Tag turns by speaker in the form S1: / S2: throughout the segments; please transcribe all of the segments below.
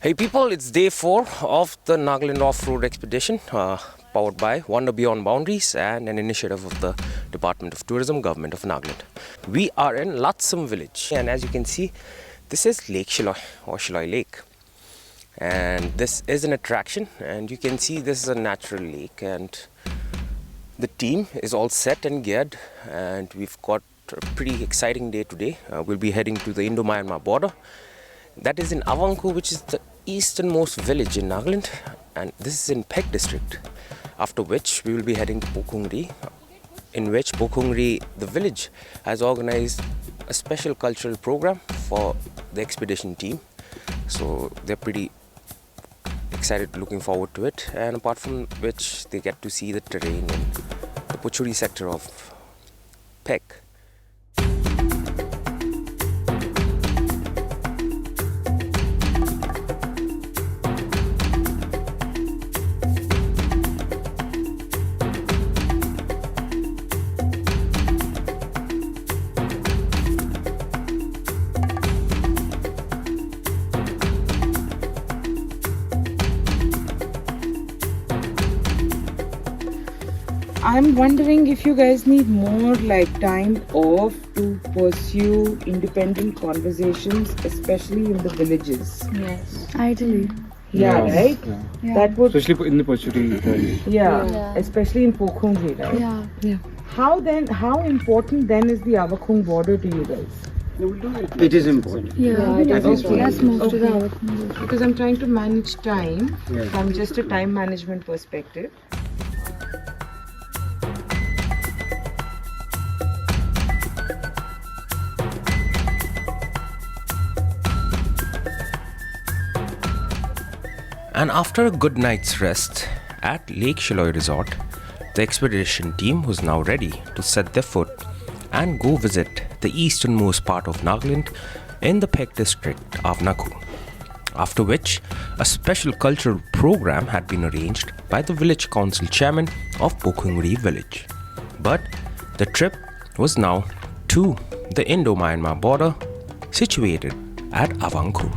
S1: Hey people, it's day 4 of the Nagaland Off-road expedition powered by Wander Beyond Boundaries and an initiative of the Dept of Tourism, Govt of Nagaland. We are in Latsum village, and as you can see, this is Lake Shiloi or Shiloi Lake. And this is an attraction, and you can see this is a natural lake, and the team is all set and geared, and we've got a pretty exciting day today. We'll be heading to the Indo-Myanmar border. That is in Avangku, which is the easternmost village in Nagaland, and this is in Phek district. After which we will be heading to Pokungri, in which Pokungri, the village, has organized a special cultural program for the expedition team. So they're pretty excited, looking forward to it, and apart from which they get to see the terrain in the pottery sector of Phek.
S2: I'm wondering if you guys need more time off to pursue independent conversations, especially in the villages.
S3: Yes, ideally.
S2: Yeah, right?
S3: Yeah.
S2: That would,
S4: especially in the pottery.
S2: yeah, especially in Pokungri, right?
S3: Yeah.
S2: How important then is the Avakung border to you guys?
S4: It is important.
S3: Yeah, that's most of the
S2: Because I'm trying to manage time from just a time management perspective.
S1: And after a good night's rest at Lake Shiloi Resort, the expedition team was now ready to set their foot and go visit the easternmost part of Nagaland in the Phek district of Naku. After which, a special cultural program had been arranged by the village council chairman of Pokungri village. But the trip was now to the Indo-Myanmar border situated at Avangku.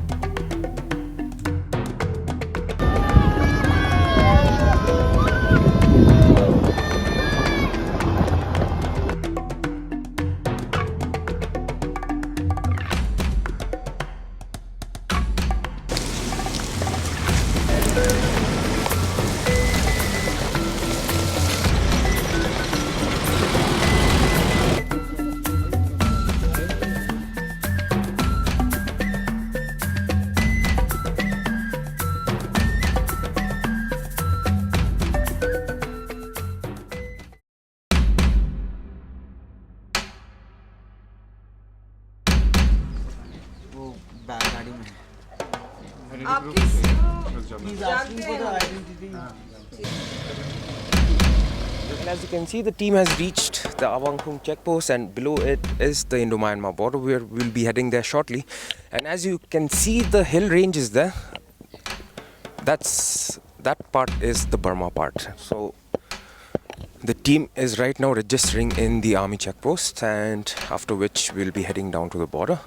S1: And as you can see, the team has reached the Avangku checkpost, and below it is the Indo-Myanmar border, where we'll be heading there shortly. And as you can see, the hill range is there. That part is the Burma part. So the team is right now registering in the army checkpost, and after which we'll be heading down to the border.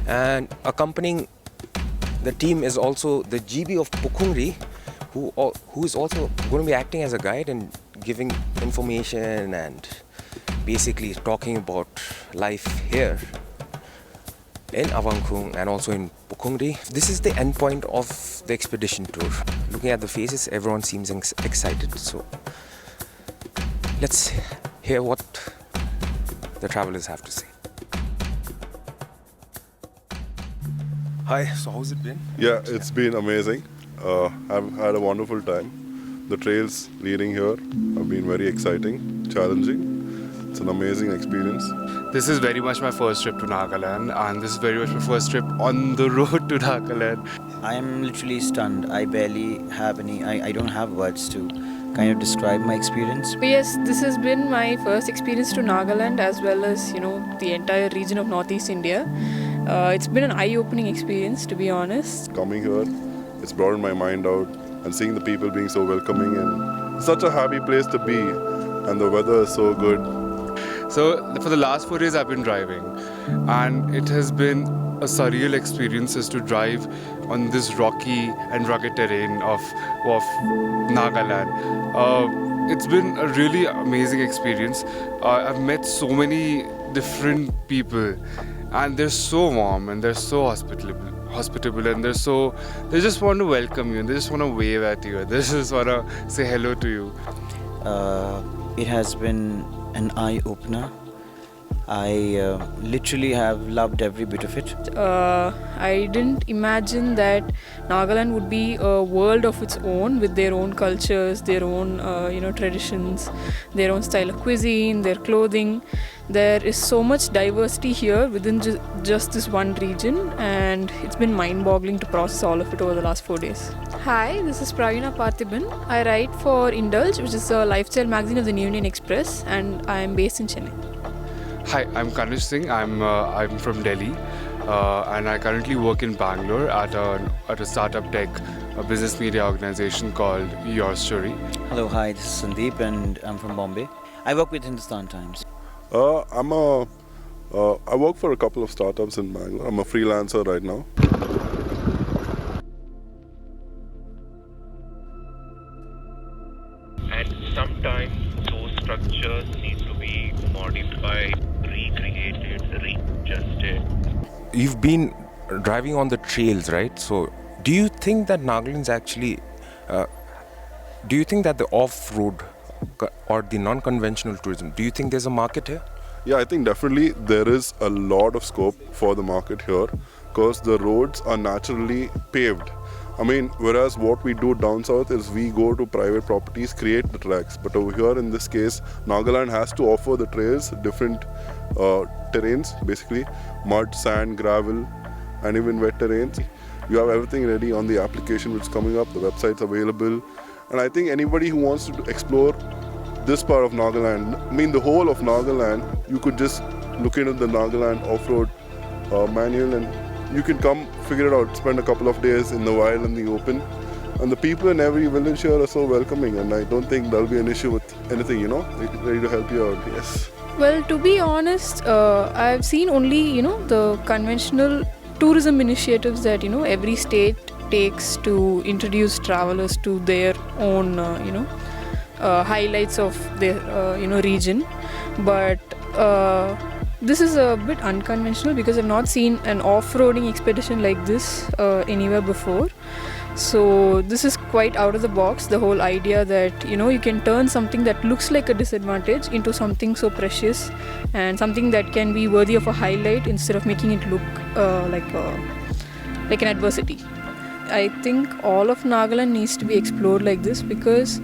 S1: And accompanying the team is also the GB of Pokungri, who is also going to be acting as a guide and giving information and basically talking about life here in Avangku and also in Pokungri. This is the end point of the expedition tour. Looking at the faces, everyone seems excited. So let's hear what the travelers have to say. Hi, so how's it been?
S5: Yeah, it's been amazing. I've had a wonderful time. The trails leading here have been very exciting, challenging. It's an amazing experience.
S4: This is very much my first trip to Nagaland, and this is very much my first trip on the road to Nagaland.
S6: I am literally stunned. I barely have I don't have words to kind of describe my experience.
S7: Yes, this has been my first experience to Nagaland, as well as the entire region of Northeast India. It's been an eye-opening experience, to be honest.
S5: Coming here, it's broadened my mind out, and seeing the people being so welcoming, and such a happy place to be, and the weather is so good.
S4: So for the last 4 days I've been driving, and it has been a surreal experience is to drive on this rocky and rugged terrain of Nagaland. It's been a really amazing experience. I've met so many different people, and they're so warm and they're so hospitable, and they just want to welcome you, and they just want to wave at you, and they just want to say hello to you.
S6: It has been an eye-opener. I literally have loved every bit of it.
S7: I didn't imagine that Nagaland would be a world of its own, with their own cultures, their own traditions, their own style of cuisine, their clothing. There is so much diversity here within just this one region, and it's been mind-boggling to process all of it over the last 4 days. Hi, this is Pravina Parthiban. I write for Indulge, which is a lifestyle magazine of the New Indian Express, and I am based in Chennai.
S4: Hi, I'm Kanish Singh. I'm from Delhi, and I currently work in Bangalore at a startup tech, a business media organization called Your Story.
S6: Hello, hi, this is Sandeep and I'm from Bombay. I work with Hindustan Times.
S5: I work for a couple of startups in Bangalore. I'm a freelancer right now.
S8: And sometimes those structures need to be modified, recreated, readjusted.
S1: You've been driving on the trails, right? So do you think that Nagaland's actually, do you think that the off-road or the non-conventional tourism, do you think there's a market here?
S5: Yeah, I think definitely there is a lot of scope for the market here because the roads are naturally paved. I mean, whereas what we do down south is we go to private properties, create the tracks. But over here in this case, Nagaland has to offer the trails, different terrains, basically mud, sand, gravel, and even wet terrains. You have everything ready on the application which is coming up, the website's available. And I think anybody who wants to explore this part of Nagaland, I mean the whole of Nagaland, you could just look into the Nagaland Off-road manual and you can come figure it out, spend a couple of days in the wild and the open. And the people in every village here are so welcoming, and I don't think there'll be an issue with anything, they're ready to help you out, yes.
S7: Well, to be honest, I've seen only, the conventional tourism initiatives that, every state takes to introduce travelers to their own, highlights of their, region. But this is a bit unconventional because I've not seen an off-roading expedition like this anywhere before. So this is quite out of the box, the whole idea that you can turn something that looks like a disadvantage into something so precious and something that can be worthy of a highlight instead of making it look like an adversity. I think all of Nagaland needs to be explored like this because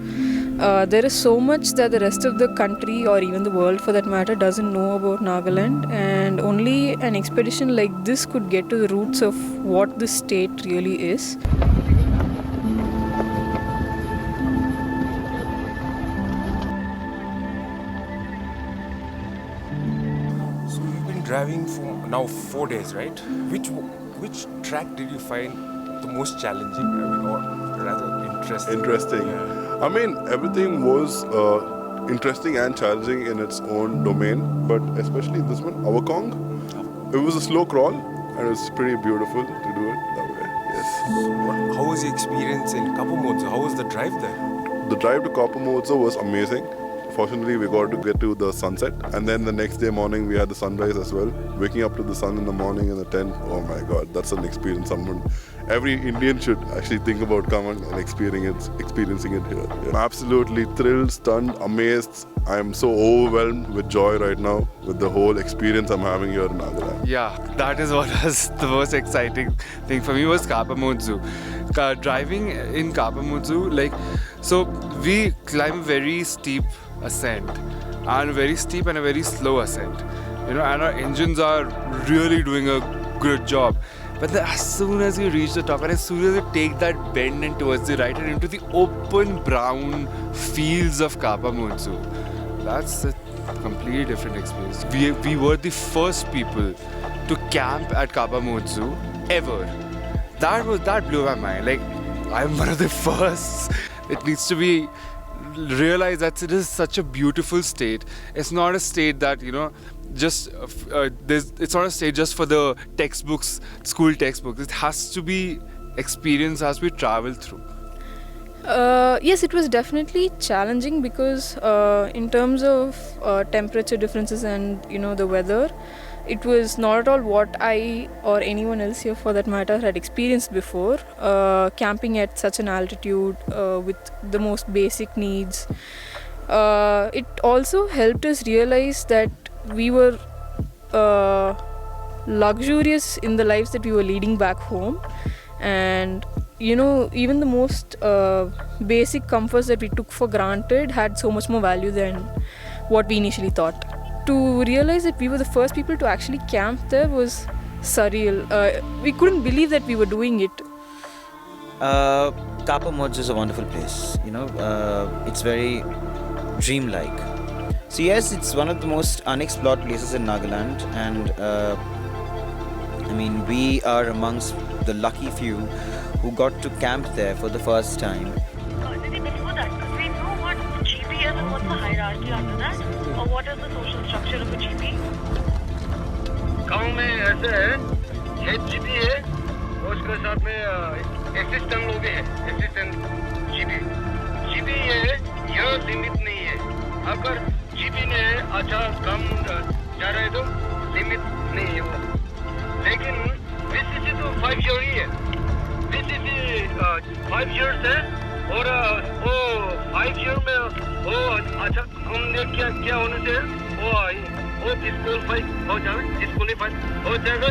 S7: there is so much that the rest of the country or even the world for that matter doesn't know about Nagaland, and only an expedition like this could get to the roots of what this state really is.
S1: So you've been driving for now 4 days, right? Which track did you find the most challenging, or rather interesting?
S5: Interesting.
S1: Yeah.
S5: I mean, everything was interesting and challenging in its own domain, but especially this one, Awakong. It was a slow crawl, and it's pretty beautiful to do it that way. Yes.
S1: How was the experience in Kapamodzo? How was the drive there?
S5: The drive to Kapamodzo was amazing. Fortunately, we got to get to the sunset, and then the next day morning we had the sunrise as well. Waking up to the sun in the morning in the tent, oh my God, that's an experience every Indian should actually think about coming and experiencing it here. Yeah. I'm absolutely thrilled, stunned, amazed. I am so overwhelmed with joy right now with the whole experience I'm having here in Nagaland.
S4: Yeah, that is what was the most exciting thing for me was Kapamodzo. Driving in Kapamodzo, so we climb a very steep ascent, and a very steep and a very slow ascent, and our engines are really doing a good job. But as soon as you reach the top and as soon as you take that bend and towards the right and into the open brown fields of Kapamodzo, that's a completely different experience. We were the first people to camp at Kapamodzo ever. That blew my mind. I'm one of the first. It needs to be realized that it is such a beautiful state. It's not a state that it's not a stay just for the textbooks, school textbooks. It has to be experience, has to be traveled through.
S7: Yes, it was definitely challenging because in terms of temperature differences and the weather, it was not at all what I or anyone else here for that matter had experienced before. Camping at such an altitude with the most basic needs. It also helped us realize that we were luxurious in the lives that we were leading back home, and even the most basic comforts that we took for granted had so much more value than what we initially thought. To realize that we were the first people to actually camp there was surreal. We couldn't believe that we were doing it.
S6: Kapa Mods is a wonderful place. It's very dreamlike. So yes, it's one of the most unexplored places in Nagaland, and we are amongst the lucky few who got to camp there for the first time.
S9: Before that, could we know what GP is and what's the hierarchy after that? Or what is the social structure of a GP?
S10: गाँव में ऐसे है, head GP है, और उसके साथ में assistant लोग भी हैं, असिस्टेंट जीपी ये लिमिट नहीं है. अगर जीपी ने अच्छा काम जा रहा है तो लिमिट नहीं है वो. लेकिन बीसीसी तो 5 ईयर ही है. बीसीसी 5 years है, और वो 5 ईयर में वो अच्छा हमने क्या होने से वो डिस्क्वालीफाई हो जाएगा.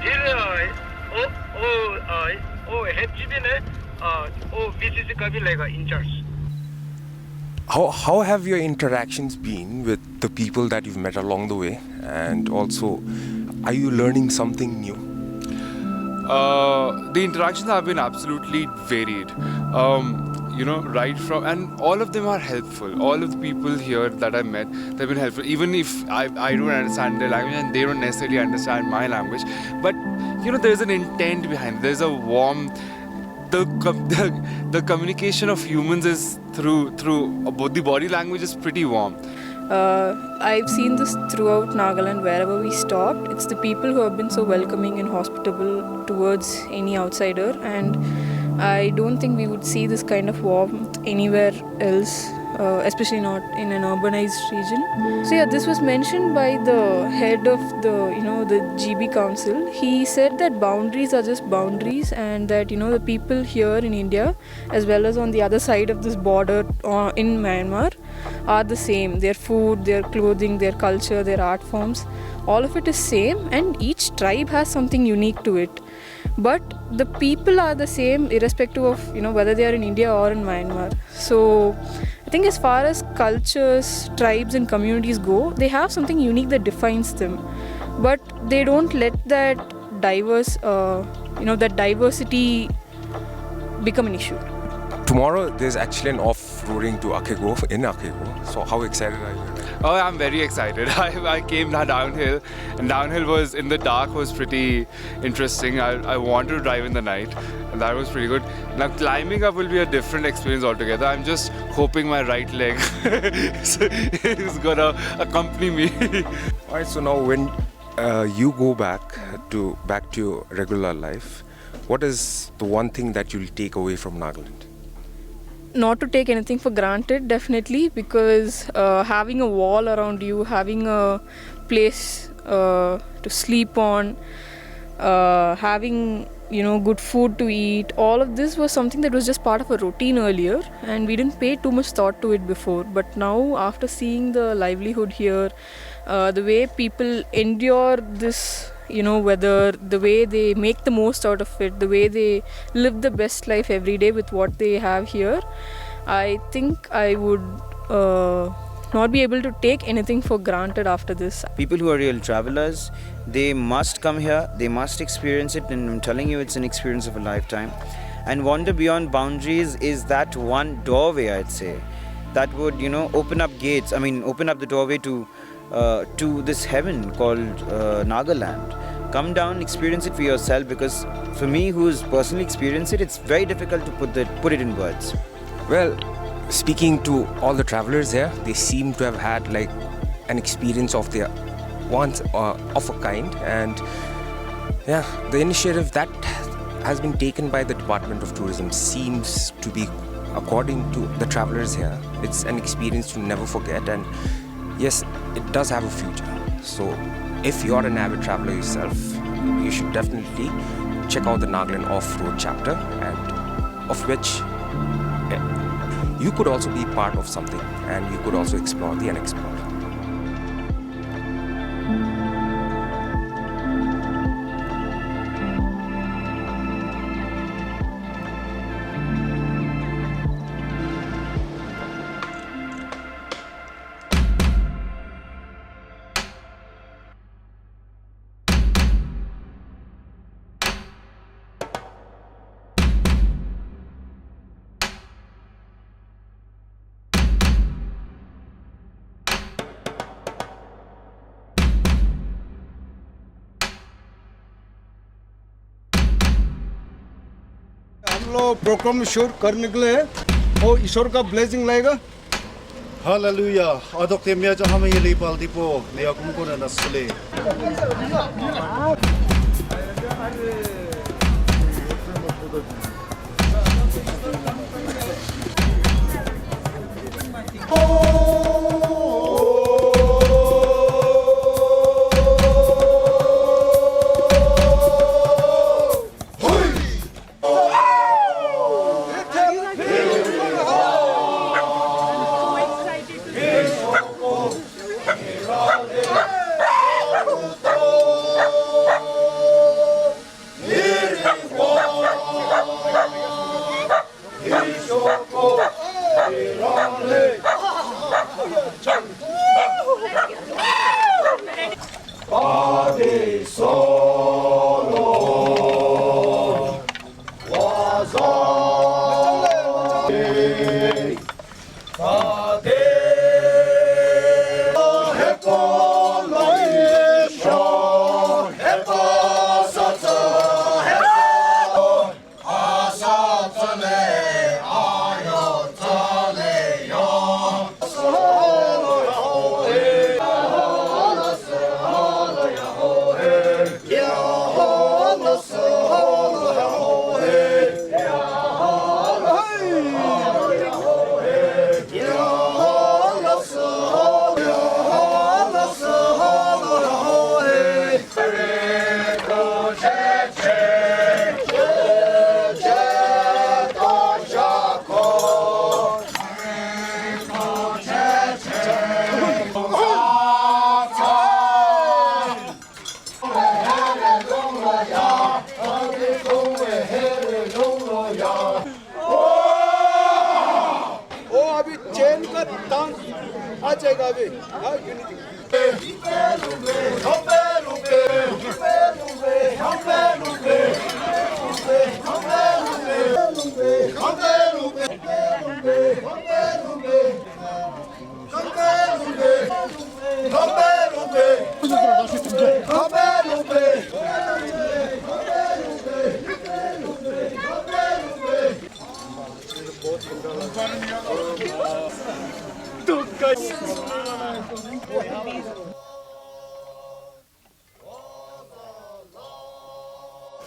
S10: फिर वो हेड जीपी ने वो बीसीसी का भी लेगा in charge.
S1: How have your interactions been with the people that you've met along the way, and also are you learning something new?
S4: The interactions have been absolutely varied. Right from, and all of them are helpful. All of the people here that I met, they've been helpful. Even if I don't understand their language and they don't necessarily understand my language, but there's an intent behind it. There's a warm. The communication of humans is through the body language is pretty warm.
S7: I've seen this throughout Nagaland wherever we stopped. It's the people who have been so welcoming and hospitable towards any outsider, and I don't think we would see this kind of warmth anywhere else, especially not in an urbanized region. So yeah, this was mentioned by the head of the GB Council. He said that boundaries are just boundaries, and that the people here in India, as well as on the other side of this border in Myanmar, are the same. Their food, their clothing, their culture, their art forms, all of it is same, and each tribe has something unique to it. But the people are the same irrespective of whether they are in India or in Myanmar. So I think as far as cultures, tribes and communities go, they have something unique that defines them. But they don't let that that diversity become an issue.
S1: Tomorrow there's actually an off-roading to Akego in Akego. So how excited are you?
S4: Oh, I'm very excited. I came downhill, and downhill was in the dark was pretty interesting. I wanted to drive in the night, and that was pretty good. Now climbing up will be a different experience altogether. I'm just hoping my right leg is gonna accompany me.
S1: Alright, so now when you go back to your regular life, what is the one thing that you'll take away from Nagaland?
S7: Not to take anything for granted, definitely, because having a wall around you, having a place to sleep on, having good food to eat, all of this was something that was just part of a routine earlier, and we didn't pay too much thought to it before. But now, after seeing the livelihood here, the way people endure this weather, the way they make the most out of it, the way they live the best life every day with what they have here, I think I would not be able to take anything for granted after this.
S6: People who are real travelers, they must come here, they must experience it, and I'm telling you, it's an experience of a lifetime. And Wander Beyond Boundaries is that one doorway, I'd say, that would open up gates, open up the doorway to this heaven called Nagaland. Come down, experience it for yourself, because for me, who's personally experienced it, it's very difficult to put it in words.
S1: Well, speaking to all the travelers here, they seem to have had like an experience of their once of a kind. And yeah, the initiative that has been taken by the Department of Tourism seems to be, according to the travelers here, it's an experience to never forget. And yes, it does have a future. So if you're an avid traveler yourself, you should definitely check out the Nagaland Off-road chapter, and of which you could also be part of something, and you could also explore the unexplored.
S11: हम लोग programme shoot करने के लिए और ईश्वर का blessing लगेगा
S12: hallelujah अदोक Taymiyyah जो हमें ये लेपाल दीपो ने अकुम को न नस्ले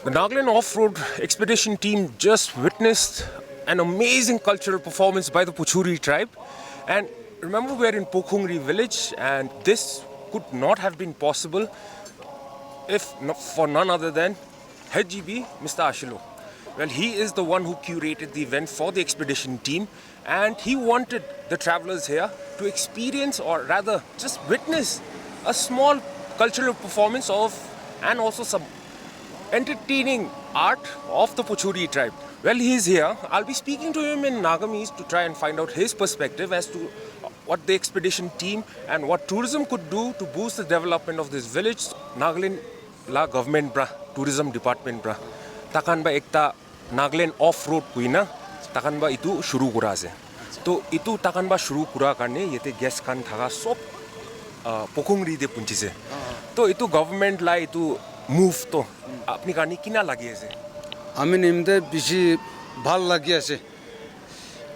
S1: The Nagaland Off-road expedition team just witnessed an amazing cultural performance by the Pottery tribe. And remember, we're in Pokungri village, and this could not have been possible if not for none other than HGB, Mr. Ashilo. Well, he is the one who curated the event for the expedition team, and he wanted the travelers here to experience, or rather just witness, a small cultural performance of, and also some entertaining art of the Pottery tribe. Well, he's here. I'll be speaking to him in Nagamese to try and find out his perspective as to what the expedition team and what tourism could do to boost the development of this village. Nagaland la government bra, tourism department bra. Takan ba ekta Nagaland Off-road kuina, takan ba itu shuru kura ase. To itu takan ba shuru kura karne yete guest kan thaga sop Pokungri de punchise. To itu government la itu move to apni karni kina lagi ase.
S11: আমি নিমতে বেশি ভাল লাগি আছে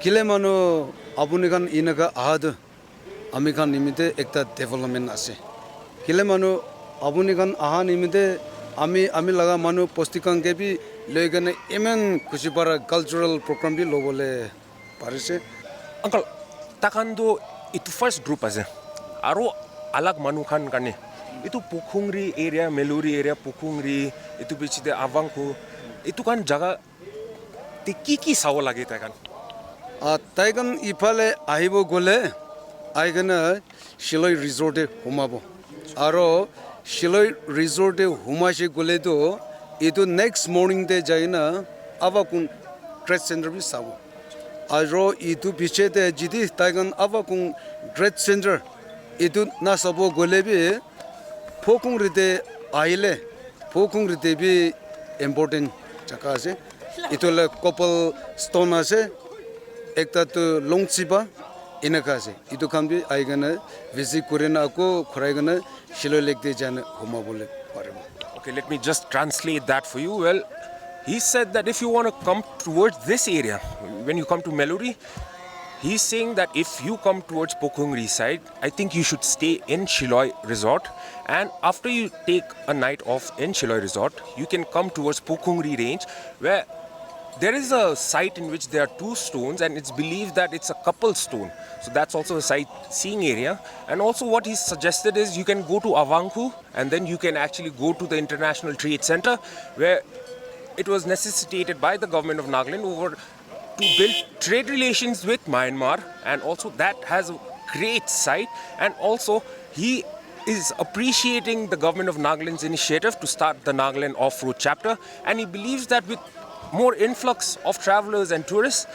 S11: কিলে মানো আপুনি খান Inca আহাদ আমি খান নিমিতে একটা ডেভেলপমেন্ট আছে Kile manu abuni kan ahan imide ami laga manu postikan ke bi loigane emen khushi para cultural program bi lobole parise.
S1: Uncle, takando itu first group ase. Aro alag manu khan kane. Itu Pokungri area, Meluri area, Pokungri, itu bichi de Avangku. Itu kan jaga te ki sawo lage ta kan.
S11: Taigan ifale ahibo gole aigana Shiloi resort e humabo. Aro Shiloi resort e humashi gole to itu next morning te jaina avakun trade center bi sabo. Aro itu piche te jidi taigan avakun trade center itu na sabo gole bi Pokungri te aile Pokungri te bi important jaka ase. Itu la couple stone ase. Ekta to longchiba inaka ase. Itu kambi aigana visit kurena ako khuraigana Shiloi lake te jana humabole paremo.
S1: Okay, let me just translate that for you. Well, he said that if you want to come towards this area, when you come to Meluri, he's saying that if you come towards Pokungri side, I think you should stay in Shiloi Resort. And after you take a night off in Shiloi Resort, you can come towards Pokungri range, where there is a site in which there are two stones, and it's believed that it's a couple stone. So that's also a sightseeing area. And also what he suggested is you can go to Avangku, and then you can actually go to the International Trade Center, where it was necessitated by the government of Nagaland over to build trade relations with Myanmar, and also that has a great site. And also he is appreciating the government of Nagaland's initiative to start the Nagaland Off-road chapter, and he believes that with more influx of travelers and tourists,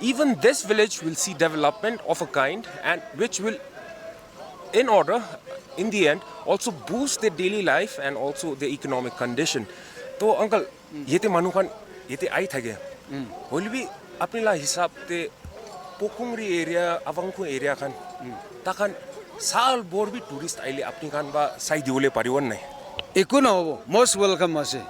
S1: even this village will see development of a kind, and which will, in the end, also boost their daily life and also their economic condition. So, uncle, yete manukan yete ai thage. Holbi apni la hisab te Pokungri area, Avangku area kan, takan saal bor bi tourist aile apni kan ba sai diole pariwan nai.
S11: Ikuna hobo most welcome ase.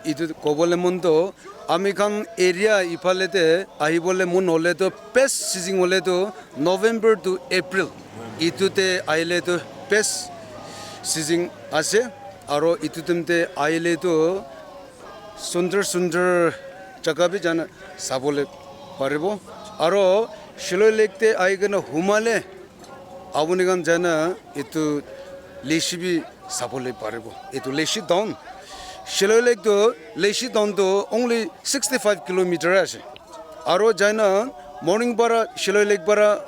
S11: Itu kobole mundo Amikan area ifalete ahibole mun hole to best season hole to November to April. Itute aile to best season ase. Aro itutemte aile to sundar jaga bi jana sabole paribo. Aro Shiloi lake te aigana humale abunigan jana itu leshibi sabole paribo. Itu leshi down. Shiloi lake to Leshi down to only 65 kilometers. Aro jana morning bara Shiloi lake bara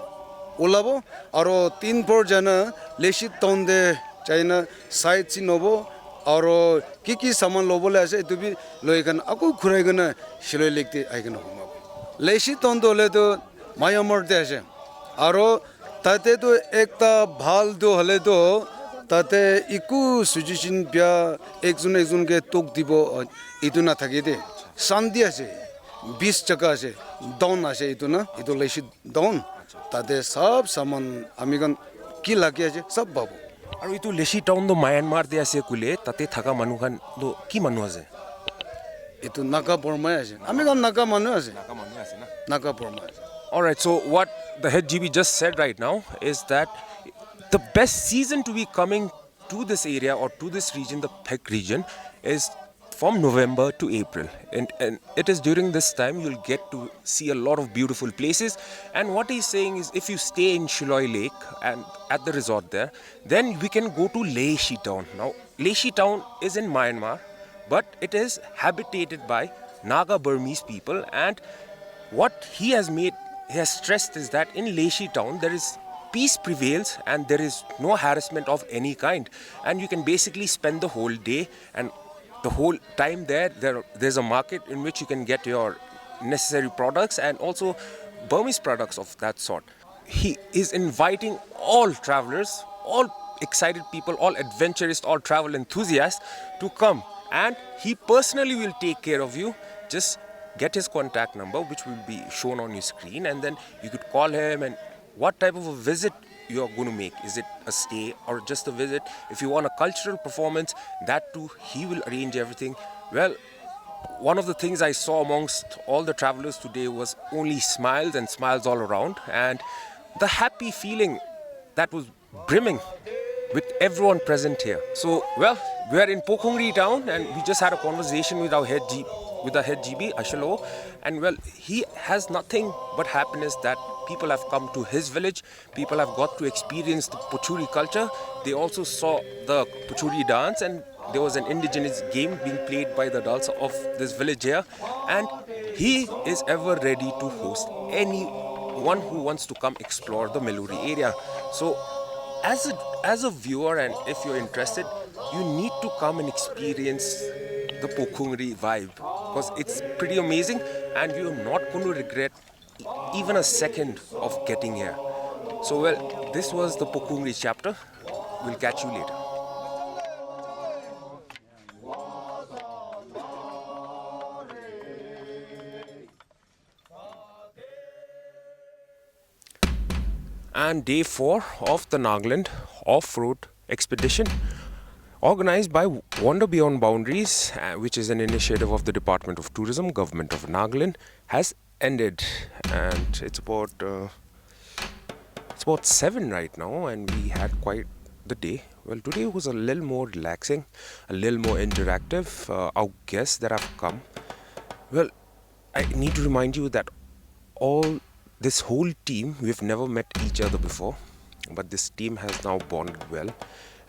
S11: olabo. Aro 3-4 jana Leshi down de China side si nobo. Aro kiki saman lobo le ase to be loigan aku khuraigana Shiloi lake te aigana humabo. Leshi down to le to Myanmar de ase. Aro tate to ekta bhal do hale to tate iku suggestion bia ekjun ke tok dibo itu na thagide sandi ase 20 jaka ase down ase itu na itu leshi down tate sab saman amigan ki lagi ase sab babu
S1: Aru itu leshi town do Myanmar de ase kule tate thaga manu khan do ki manu ase
S11: itu Naga Burma ase amigan Naga manu ase
S1: na
S11: Naga Burma ase.
S1: All right, so what the head GB just said right now is that the best season to be coming to this area or to this region, the Pek region, is from November to April. And it is during this time you'll get to see a lot of beautiful places. And what he's saying is if you stay in Shiloi Lake and at the resort there, then we can go to Leshi town. Now, Leshi town is in Myanmar, but it is habitated by Naga Burmese people. And what he has stressed is that in Leshi town there is peace prevails and there is no harassment of any kind, and you can basically spend the whole day and the whole time there's a market in which you can get your necessary products and also Burmese products of that sort. He is inviting all travelers, all excited people, all adventurous, all travel enthusiasts to come, and he personally will take care of you. Just get his contact number, which will be shown on your screen, and then you could call him. And what type of a visit you are going to make? Is it a stay or just a visit? If you want a cultural performance, that too, he will arrange everything. Well, one of the things I saw amongst all the travelers today was only smiles and smiles all around, and the happy feeling that was brimming with everyone present here. So, well, we are in Pokungri town and we just had a conversation with our head GB, Ashalo, and well, he has nothing but happiness that people have come to his village, people have got to experience the Pottery culture, they also saw the Pottery dance, and there was an indigenous game being played by the adults of this village here, and he is ever ready to host anyone who wants to come explore the Meluri area. So as a viewer, and if you're interested, you need to come and experience the Pokungri vibe, because it's pretty amazing and you're not going to regret even a second of getting here. So well, this was the Pokungri chapter. We'll catch you later. And day 4 of the Nagaland Off-road expedition, organized by Wander Beyond Boundaries, which is an initiative of the Department of Tourism, Govt of Nagaland, has ended. And it's about 7 right now, and we had quite the day. Well, today was a little more relaxing, a little more interactive. Our guests that have come, well, I need to remind you that this whole team, we've never met each other before, but this team has now bonded well,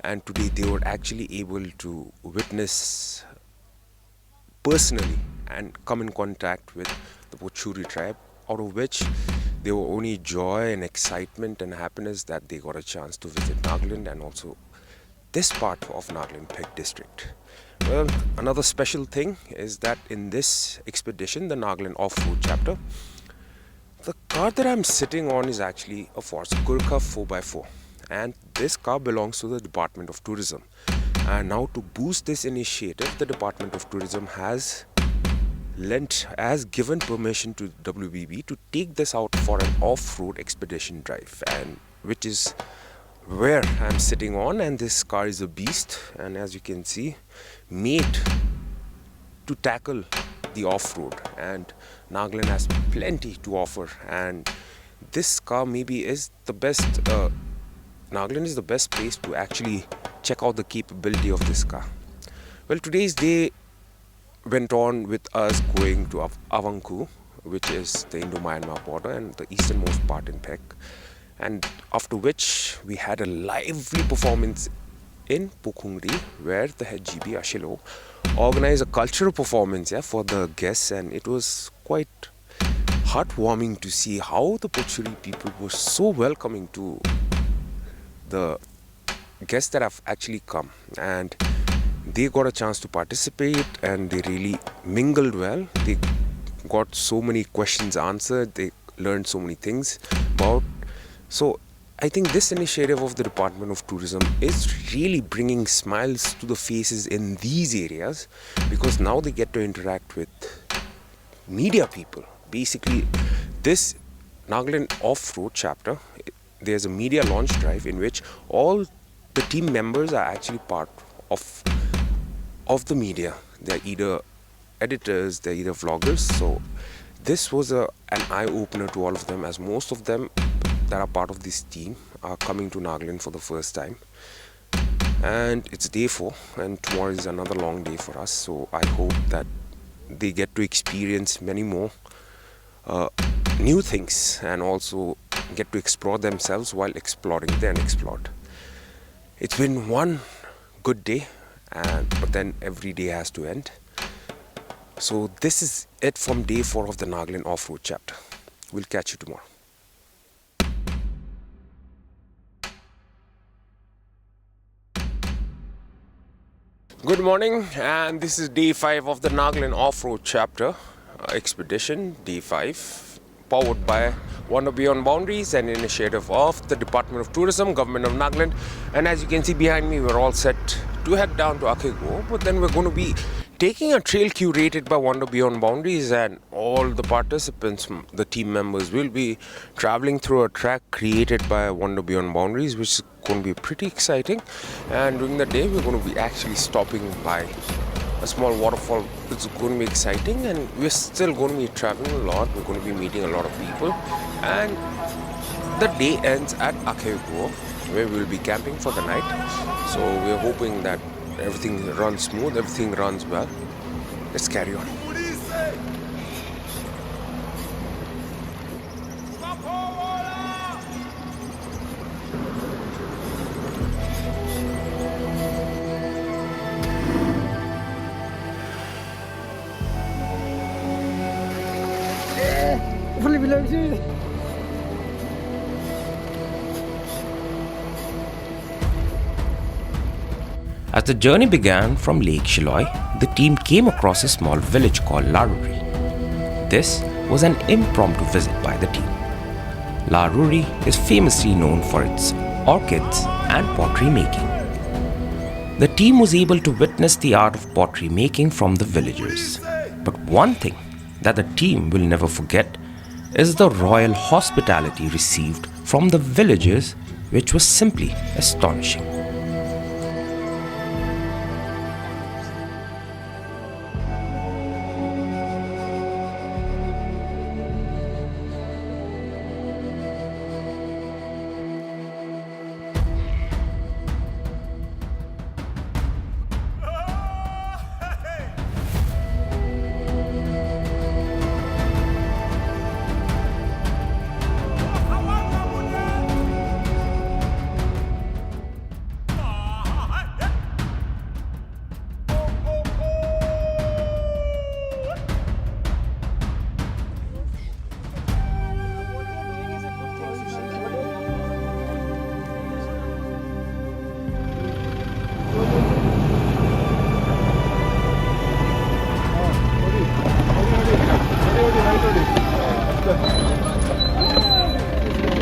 S1: and today they were actually able to witness personally and come in contact with the Poturi tribe, out of which there were only joy and excitement and happiness that they got a chance to visit Nagaland and also this part of Nagaland Peck district. Well, another special thing is that in this expedition, the Nagaland Off-road chapter, the car that I'm sitting on is actually a Force Gurkha 4x4, and this car belongs to the Department of Tourism. And now to boost this initiative, the Department of Tourism has given permission to WBB to take this out for an off-road expedition drive, and which is where I'm sitting on. And this car is a beast, and as you can see, made to tackle the off-road, and Nagaland has plenty to offer, and this car maybe is the best. Nagaland is the best place to actually check out the capability of this car. Well, today's day went on with us going to Avangku, which is the Indo-Myanmar border and the easternmost part in Peck, and after which we had a lively performance in Pokungri, where the head GB Ashilo organized a cultural performance for the guests, and it was quite heartwarming to see how the Poturi people were so welcoming to the guests that have actually come, and they got a chance to participate and they really mingled well. They got so many questions answered, they learned so many things about. So I think this initiative of the Department of Tourism is really bringing smiles to the faces in these areas, because now they get to interact with media people. Basically, this Nagaland Off-road chapter, there's a media launch drive in which all the team members are actually part of the media. They're either editors, they're either vloggers. So this was an eye-opener to all of them, as most of them that are part of this team are coming to Nagaland for the first time. And it's day 4, and tomorrow is another long day for us. So I hope that they get to experience many more new things and also get to explore themselves while exploring the unexplored. It's been one good day, but then every day has to end. So this is it from day 4 of the Nagaland Off-road chapter. We'll catch you tomorrow. Good morning, and this is day 5 of the Nagaland Off-road chapter expedition, day 5, powered by Wander Beyond Boundaries, an initiative of the Department of Tourism, Govt of Nagaland. And as you can see behind me, we're all set to head down to Akhego, but then we're going to be taking a trail curated by Wander Beyond Boundaries, and all the participants, the team members, will be traveling through a track created by Wander Beyond Boundaries, which is going to be pretty exciting. And during the day, we're going to be actually stopping by a small waterfall. It's going to be exciting, and we're still going to be traveling a lot. We're going to be meeting a lot of people, and the day ends at Akhego, where we will be camping for the night. So we are hoping that everything runs smooth, everything runs well. Let's carry on. As the journey began from Lake Shiloi, the team came across a small village called Laruri. This was an impromptu visit by the team. Laruri is famously known for its orchids and pottery making. The team was able to witness the art of pottery making from the villagers. But one thing that the team will never forget is the royal hospitality received from the villagers, which was simply astonishing.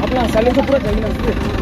S2: अपना साले से पूरा चाहिए ना